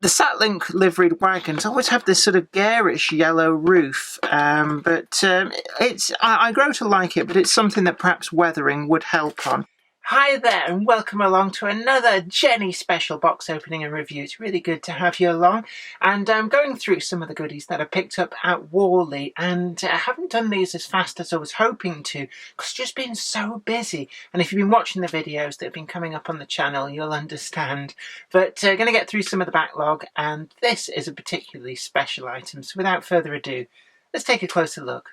The Satlink liveried wagons always have this sort of garish yellow roof, but I grow to like it, but it's something that perhaps weathering would help on. Hi there and welcome along to another Jenny special box opening and review. It's really good to have you along, and I'm going through some of the goodies that I picked up at Worley, and I haven't done these as fast as I was hoping to because it's just been so busy. And if you've been watching the videos that have been coming up on the channel, you'll understand. But going to get through some of the backlog, and this is a particularly special item. So without further ado, let's take a closer look.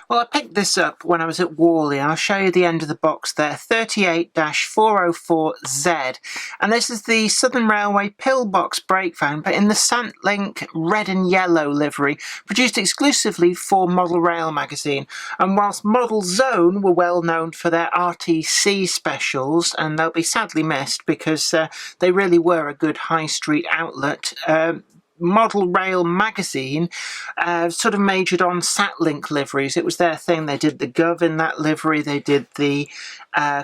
Well, I picked this up when I was at Worley. I'll show you the end of the box there, 38-404Z. And this is the Southern Railway pillbox brake van, but in the Satlink red and yellow livery, produced exclusively for Model Rail magazine. And whilst Model Zone were well known for their RTC specials, and they'll be sadly missed because they really were a good high street outlet, Model Rail magazine sort of majored on Satlink liveries. It was their thing. They did the Gov in that livery. They did the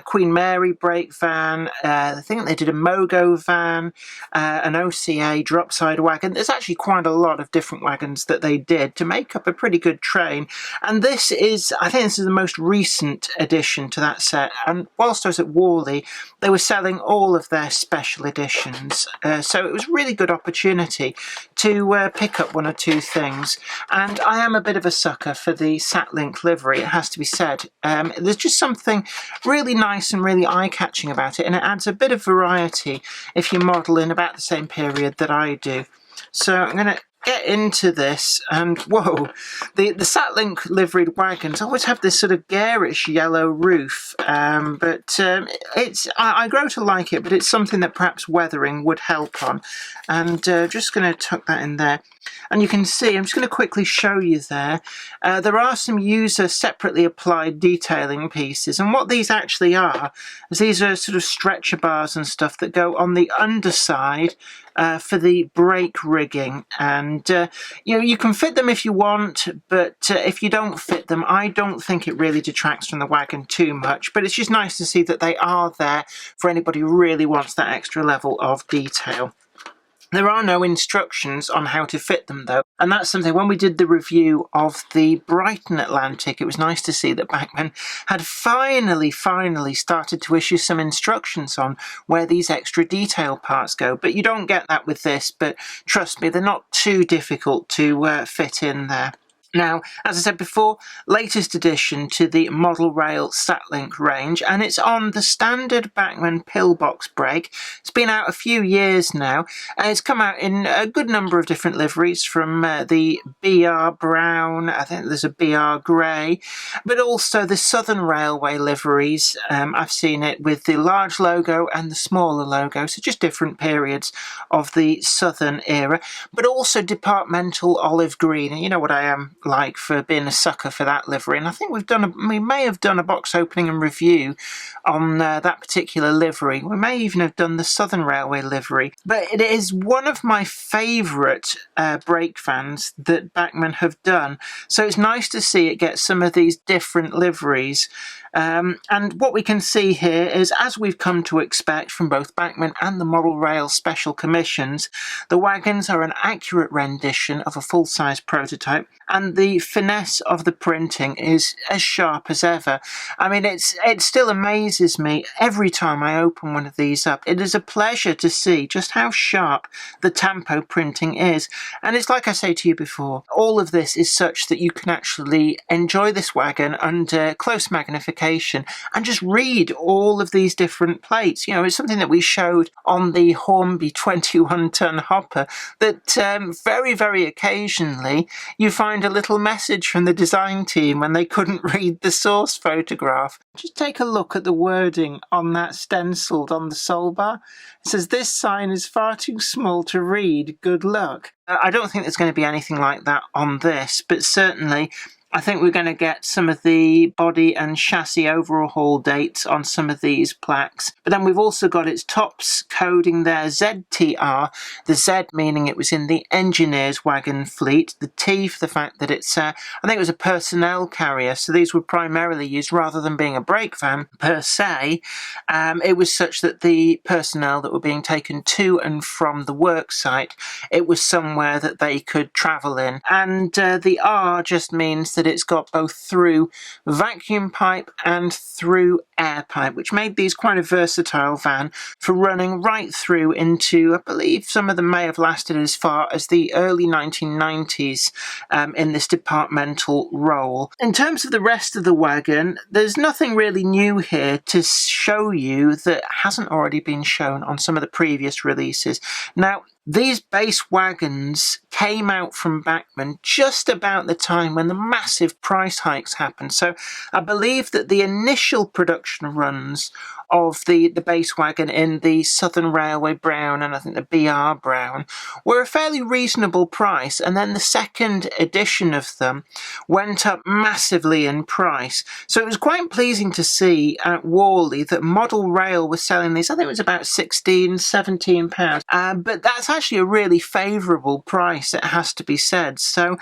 Queen Mary brake van. I think they did a Mogo van, an OCA dropside wagon. There's actually quite a lot of different wagons that they did to make up a pretty good train. And this is, I think this is the most recent addition to that set. And whilst I was at Worley, they were selling all of their special editions. So it was a really good opportunity to pick up one or two things. And I am a bit of a sucker for the Satlink livery, it has to be said. There's just something really nice and really eye-catching about it, and it adds a bit of variety if you model in about the same period that I do. So I'm going to get into this, and whoa, the Satlink liveried wagons always have this sort of garish yellow roof, but I grow to like it, but it's something that perhaps weathering would help on. And just going to tuck that in there. And you can see, I'm just going to quickly show you there, there are some user separately applied detailing pieces, and what these actually are is these are sort of stretcher bars and stuff that go on the underside for the brake rigging, and you know, you can fit them if you want, but if you don't fit them, I don't think it really detracts from the wagon too much. But it's just nice to see that they are there for anybody who really wants that extra level of detail. There are no instructions on how to fit them though, and that's something when we did the review of the Brighton Atlantic, it was nice to see that Bachmann had finally started to issue some instructions on where these extra detail parts go. But you don't get that with this, but trust me, they're not too difficult to fit in there. Now, as I said before, latest addition to the Model Rail Satlink range, and it's on the standard Bachmann pillbox brake. It's been out a few years now, and it's come out in a good number of different liveries, from the BR Brown, I think there's a BR Grey, but also the Southern Railway liveries. I've seen it with the large logo and the smaller logo, so just different periods of the Southern era, but also departmental olive green, and you know what I am like for being a sucker for that livery, and I think we may have done a box opening and review on that particular livery. We may even have done the Southern Railway livery, but it is one of my favourite brake vans that Bachmann have done, so it's nice to see it get some of these different liveries. And what we can see here is, as we've come to expect from both Bachmann and the Model Rail special commissions, the wagons are an accurate rendition of a full-size prototype, and the finesse of the printing is as sharp as ever. I mean, it still amazes me every time I open one of these up. It is a pleasure to see just how sharp the tampo printing is. And it's like I say to you before, all of this is such that you can actually enjoy this wagon under close magnification and just read all of these different plates. You know, it's something that we showed on the Hornby 21-ton hopper, that very, very occasionally you find a little message from the design team when they couldn't read the source photograph. Just take a look at the wording on that stenciled on the sole bar. It says, "This sign is far too small to read. Good luck." I don't think there's going to be anything like that on this, but certainly I think we're going to get some of the body and chassis overhaul dates on some of these plaques. But then we've also got its tops coding there, ZTR, the Z meaning it was in the engineer's wagon fleet, the T for the fact that it's, I think it was a personnel carrier, so these were primarily used, rather than being a brake van per se, it was such that the personnel that were being taken to and from the work site, it was somewhere that they could travel in. And the R just means that it's got both through vacuum pipe and through air pipe, which made these quite a versatile van for running right through into, I believe some of them may have lasted as far as the early 1990s in this departmental role. In terms of the rest of the wagon, there's nothing really new here to show you that hasn't already been shown on some of the previous releases. Now, these base wagons came out from Bachmann just about the time when the massive price hikes happened. So I believe that the initial production runs of the base wagon in the Southern Railway Brown and I think the BR Brown were a fairly reasonable price, and then the second edition of them went up massively in price. So it was quite pleasing to see at Worley that Model Rail was selling these, I think it was about £16-17, but that's actually a really favourable price, it has to be said, so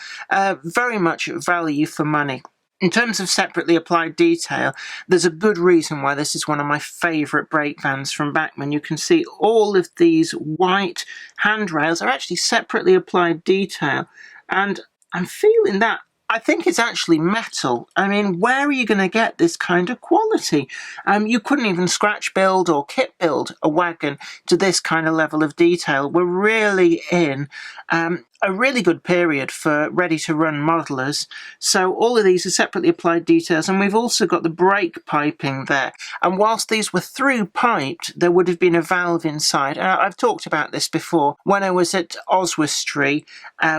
very much value for money. In terms of separately applied detail, there's a good reason why this is one of my favourite brake vans from Bachmann. You can see all of these white handrails are actually separately applied detail, and I'm feeling that. I think it's actually metal. I mean, where are you going to get this kind of quality? You couldn't even scratch build or kit build a wagon to this kind of level of detail. We're really in a really good period for ready-to-run modelers. So all of these are separately applied details, and we've also got the brake piping there. And whilst these were through-piped, there would have been a valve inside. I've talked about this before. When I was at Oswestry,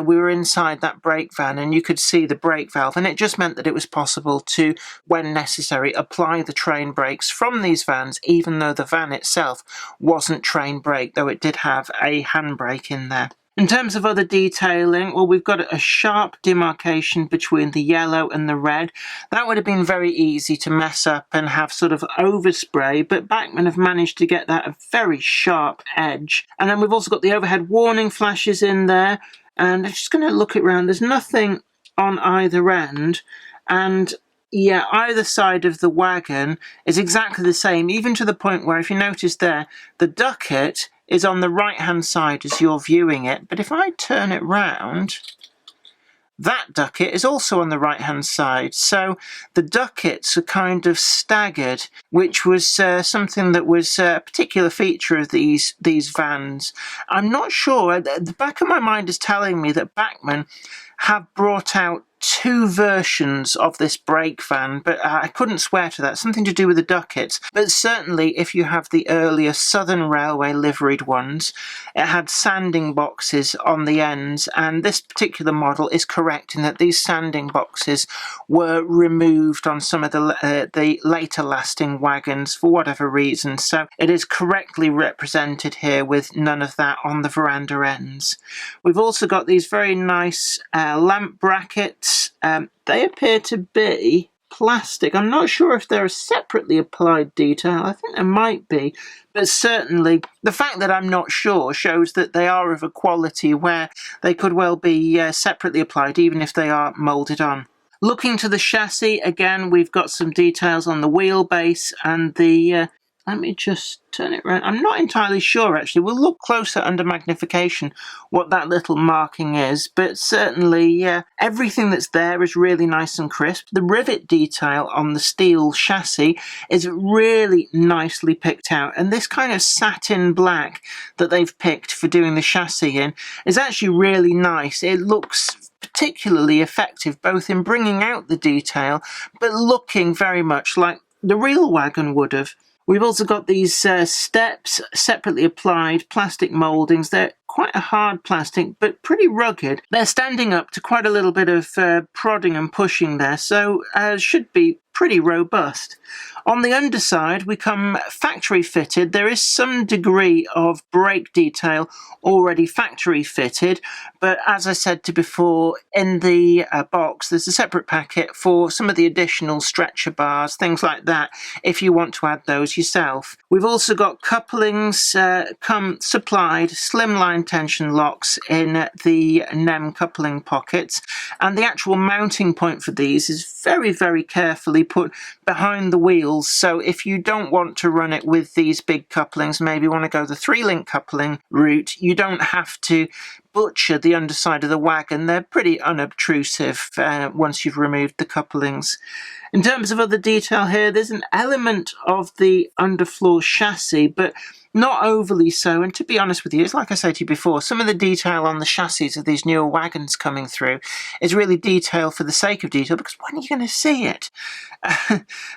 we were inside that brake van, and you could see the brake valve, and it just meant that it was possible to, when necessary, apply the train brakes from these vans, even though the van itself wasn't train brake, though it did have a handbrake in there. In terms of other detailing, well, we've got a sharp demarcation between the yellow and the red. That would have been very easy to mess up and have sort of overspray, but Bachmann have managed to get that a very sharp edge. And then we've also got the overhead warning flashes in there, and I'm just going to look around. There's nothing on either end, and yeah, either side of the wagon is exactly the same, even to the point where, if you notice there, the ducket is on the right hand side as you're viewing it, but if I turn it round, that ducket is also on the right hand side. So the duckets are kind of staggered, which was something that was a particular feature of these vans. I'm not sure, the back of my mind is telling me that Bachmann have brought out two versions of this brake van, but I couldn't swear to that. Something to do with the duckets. But certainly if you have the earlier Southern Railway liveried ones, it had sanding boxes on the ends, and this particular model is correct in that these sanding boxes were removed on some of the later lasting wagons for whatever reason. So it is correctly represented here with none of that on the veranda ends. We've also got these very nice lamp brackets. They appear to be plastic. I'm not sure if they're a separately applied detail. I think there might be, but certainly the fact that I'm not sure shows that they are of a quality where they could well be separately applied, even if they are moulded on. Looking to the chassis, again, we've got some details on the wheelbase and the let me just turn it around. I'm not entirely sure, actually. We'll look closer under magnification what that little marking is, but certainly everything that's there is really nice and crisp. The rivet detail on the steel chassis is really nicely picked out, and this kind of satin black that they've picked for doing the chassis in is actually really nice. It looks particularly effective, both in bringing out the detail, but looking very much like the real wagon would have. We've also got these steps, separately applied plastic mouldings. They're quite a hard plastic, but pretty rugged. They're standing up to quite a little bit of prodding and pushing there, so should be pretty robust. On the underside, we come factory fitted. There is some degree of brake detail already factory fitted, but as I said to before, in the box there's a separate packet for some of the additional stretcher bars, things like that, if you want to add those yourself. We've also got couplings come supplied, slimline tension locks in the NEM coupling pockets, and the actual mounting point for these is very, very carefully put behind the wheels. So if you don't want to run it with these big couplings, maybe want to go the 3-link coupling route, you don't have to butcher the underside of the wagon. They're pretty unobtrusive once you've removed the couplings. In terms of other detail here, there's an element of the underfloor chassis, but not overly so. And to be honest with you, it's like I said to you before, some of the detail on the chassis of these newer wagons coming through is really detail for the sake of detail, because when are you going to see it?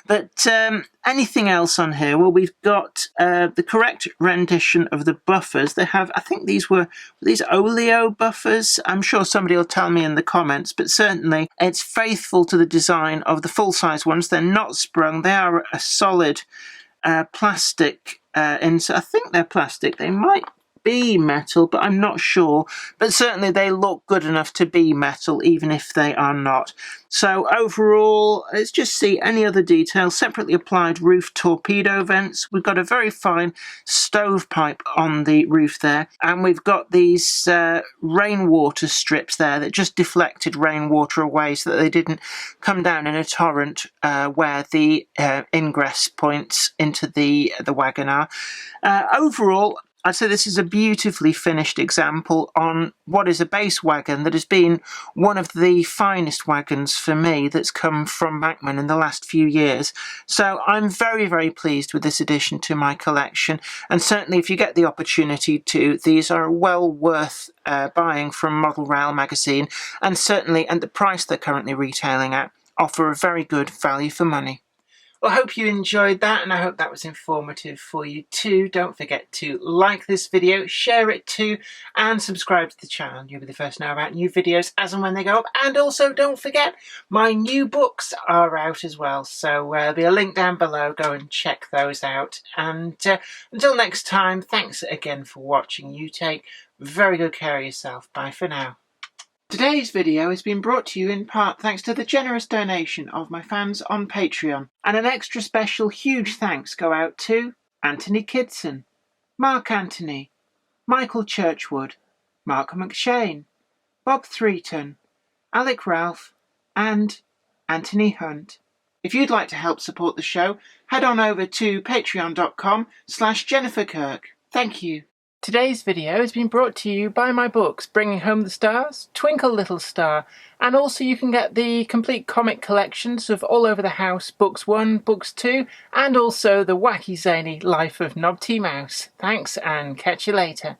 But anything else on here? Well, we've got the correct rendition of the buffers. They have, I think these were these oleo buffers. I'm sure somebody will tell me in the comments, but certainly it's faithful to the design of the full-size ones. They're not sprung. They are a solid plastic. I think they're plastic. They might be metal, but I'm not sure. But certainly they look good enough to be metal, even if they are not. So overall, let's just see any other details. Separately applied roof torpedo vents. We've got a very fine stovepipe on the roof there. And we've got these rainwater strips there that just deflected rainwater away so that they didn't come down in a torrent where the ingress points into the wagon are. Overall, I'd say this is a beautifully finished example on what is a base wagon that has been one of the finest wagons for me that's come from Bachmann in the last few years. So I'm very, very pleased with this addition to my collection, and certainly if you get the opportunity to, these are well worth buying from Model Rail magazine, and certainly at the price they're currently retailing at, offer a very good value for money. Well, I hope you enjoyed that, and I hope that was informative for you too. Don't forget to like this video, share it too, and subscribe to the channel. You'll be the first to know about new videos as and when they go up. And also, don't forget, my new books are out as well. So there'll be a link down below. Go and check those out. And until next time, thanks again for watching. You take very good care of yourself. Bye for now. Today's video has been brought to you in part thanks to the generous donation of my fans on Patreon. And an extra special huge thanks go out to Anthony Kidson, Mark Anthony, Michael Churchwood, Mark McShane, Bob Threeton, Alec Ralph, and Anthony Hunt. If you'd like to help support the show, head on over to patreon.com/Jennifer Kirk. Thank you. Today's video has been brought to you by my books, Bringing Home the Stars, Twinkle Little Star, and also you can get the complete comic collections of All Over the House, Books 1, Books 2, and also the wacky zany Life of Knob T. Mouse. Thanks, and catch you later.